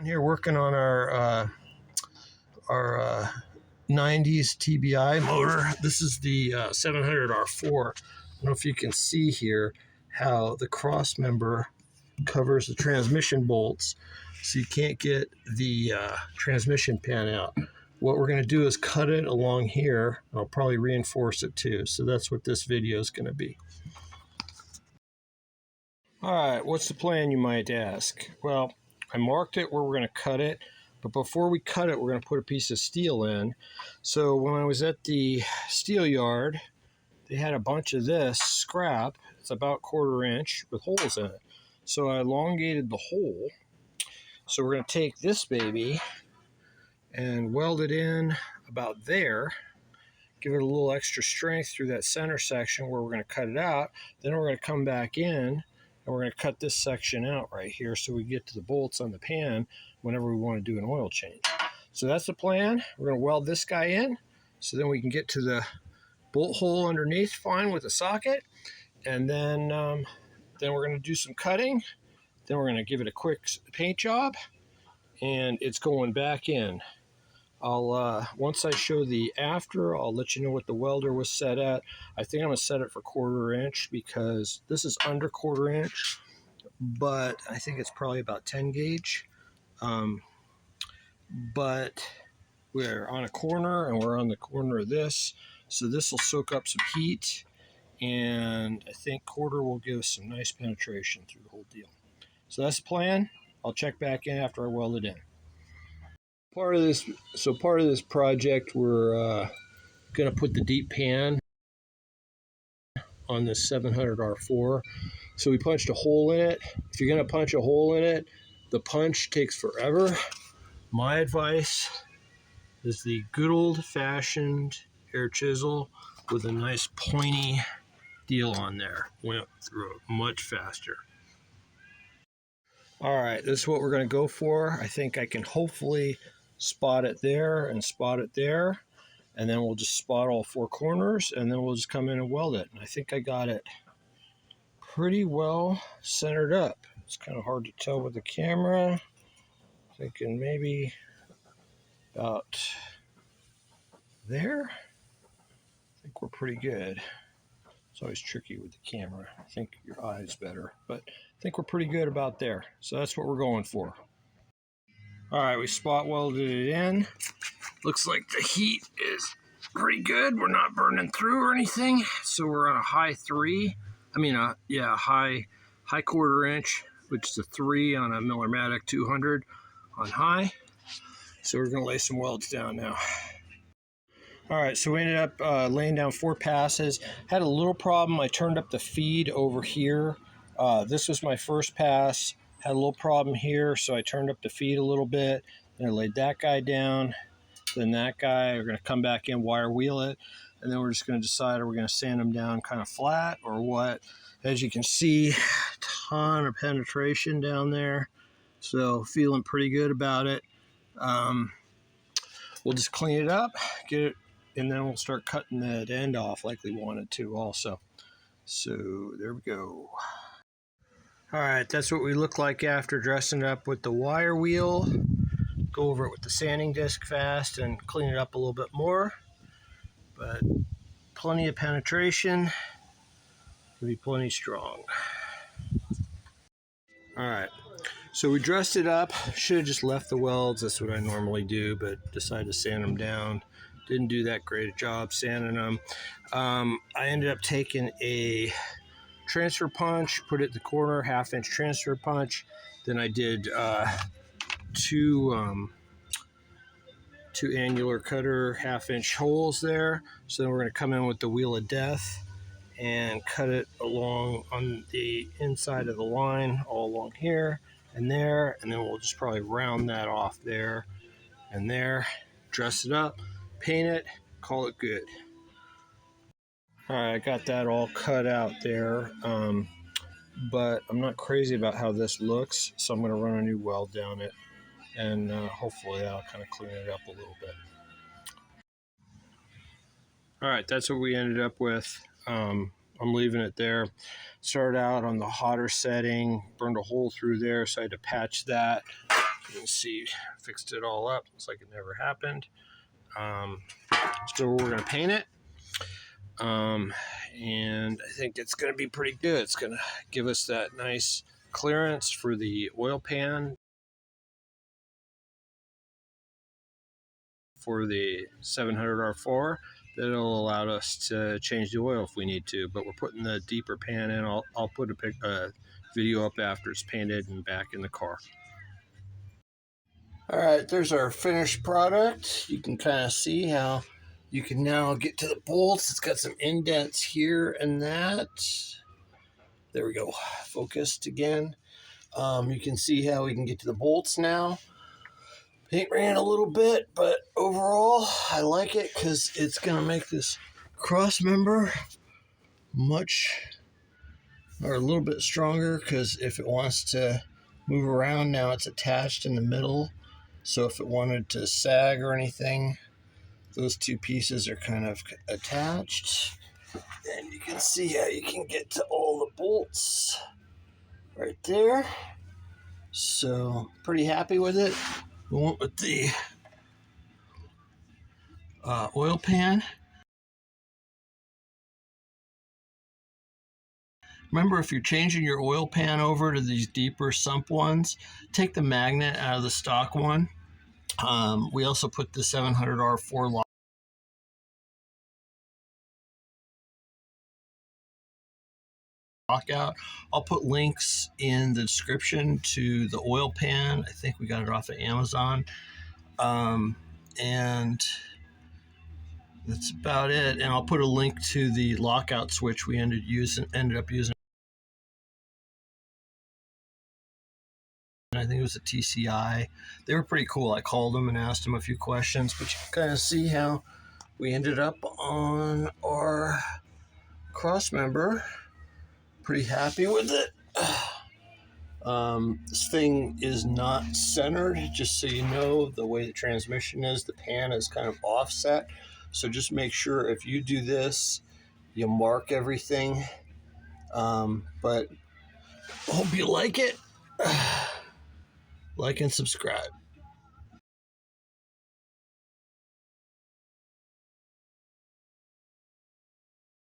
here working on our 90s TBI motor. This is the 700 R4. I don't know if you can see here how the cross member covers the transmission bolts, so you can't get the transmission pan out. What we're going to do is cut it along here. I'll probably reinforce it too. So that's what this video is going to be. All right, what's the plan, you might ask? Well, I marked it where we're going to cut it, but before we cut it, we're going to put a piece of steel in. So when I was at the steel yard, they had a bunch of this scrap. It's about 1/4 inch with holes in it. So I elongated the hole. So we're going to take this baby and weld it in about there. Give it a little extra strength through that center section where we're going to cut it out. Then we're going to come back in and we're going to cut this section out right here so we get to the bolts on the pan whenever we want to do an oil change. So that's the plan. We're going to weld this guy in so then we can get to the bolt hole underneath fine with the socket. And then we're going to do some cutting. Then we're going to give it a quick paint job and it's going back in. I'll once I show the after, I'll let you know what the welder was set at. I think I'm going to set it for 1/4 inch because this is under 1/4 inch, but I think it's probably about 10 gauge. But we're on a corner and we're on the corner of this, so this will soak up some heat, and I think 1/4 will give us some nice penetration through the whole deal. So that's the plan. I'll check back in after I weld it in. Part of this project, we're going to put the deep pan on this 700 R4. So we punched a hole in it. If you're going to punch a hole in it, the punch takes forever. My advice is the good old-fashioned air chisel with a nice pointy deal on there. Went through it much faster. All right, this is what we're going to go for. I think I can hopefully spot it there and spot it there, and then we'll just spot all 4 corners, and then we'll just come in and weld it. And I think I got it pretty well centered up. It's kind of hard to tell with the camera. Thinking maybe about there. I think we're pretty good. It's always tricky with the camera. I think your eye's better, but I think we're pretty good about there. So that's what we're going for. All right, we spot welded it in. Looks like the heat is pretty good. We're not burning through or anything. So we're on a high 3. I mean, high 1/4 inch, which is a 3 on a Millermatic 200 on high. So we're gonna lay some welds down now. All right, so we ended up laying down 4 passes. Had a little problem. I turned up the feed over here. This was my first pass. Had a little problem here, so I turned up the feed a little bit. Then I laid that guy down. Then that guy, we're going to come back in, wire wheel it, and then we're just going to decide are we going to sand them down kind of flat or what. As you can see, a ton of penetration down there, so feeling pretty good about it. We'll just clean it up, get it, and then we'll start cutting that end off like we wanted to also. So there we go. All right, that's what we look like after dressing it up with the wire wheel. Go over it with the sanding disc fast and clean it up a little bit more. But plenty of penetration. It'll be plenty strong. All right, so we dressed it up. Should have just left the welds. That's what I normally do, but decided to sand them down. Didn't do that great a job sanding them. I ended up taking a transfer punch, put it in the corner, 1/2 inch transfer punch. Then I did two angular cutter 1/2 inch holes there. So then we're going to come in with the wheel of death and cut it along on the inside of the line, all along here and there, and then we'll just probably round that off there and there, dress it up, paint it, call it good. All right, I got that all cut out there, but I'm not crazy about how this looks, so I'm going to run a new weld down it, and hopefully that'll kind of clean it up a little bit. All right, that's what we ended up with. I'm leaving it there. Started out on the hotter setting, burned a hole through there, so I had to patch that. You can see, fixed it all up. Looks like it never happened. So we're going to paint it. And I think it's going to be pretty good. It's going to give us that nice clearance for the oil pan for the 700R4. That'll allow us to change the oil if we need to, but we're putting the deeper pan in. I'll put a video up after it's painted and back in the car. All right, there's our finished product. You can kind of see how you can now get to the bolts. It's got some indents here and that. There we go, focused again. You can see how we can get to the bolts now. Paint ran a little bit, but overall, I like it because it's going to make this cross member a little bit stronger, because if it wants to move around, now it's attached in the middle. So if it wanted to sag or anything, those two pieces are kind of attached. And you can see how you can get to all the bolts right there. So pretty happy with it. We went with the oil pan. Remember, if you're changing your oil pan over to these deeper sump ones, take the magnet out of the stock one. We also put the 700R4 lockout. I'll put links in the description to the oil pan. I think we got it off of Amazon. And that's about it. And I'll put a link to the lockout switch we ended up using. I think it was a TCI. They were pretty cool. I called them and asked them a few questions, but you can kind of see how we ended up on our Crossmember. Pretty happy with it. This thing is not centered, just so you know. The way the transmission is, the pan is kind of offset. So just make sure if you do this, you mark everything. But I hope you like it. Like and subscribe.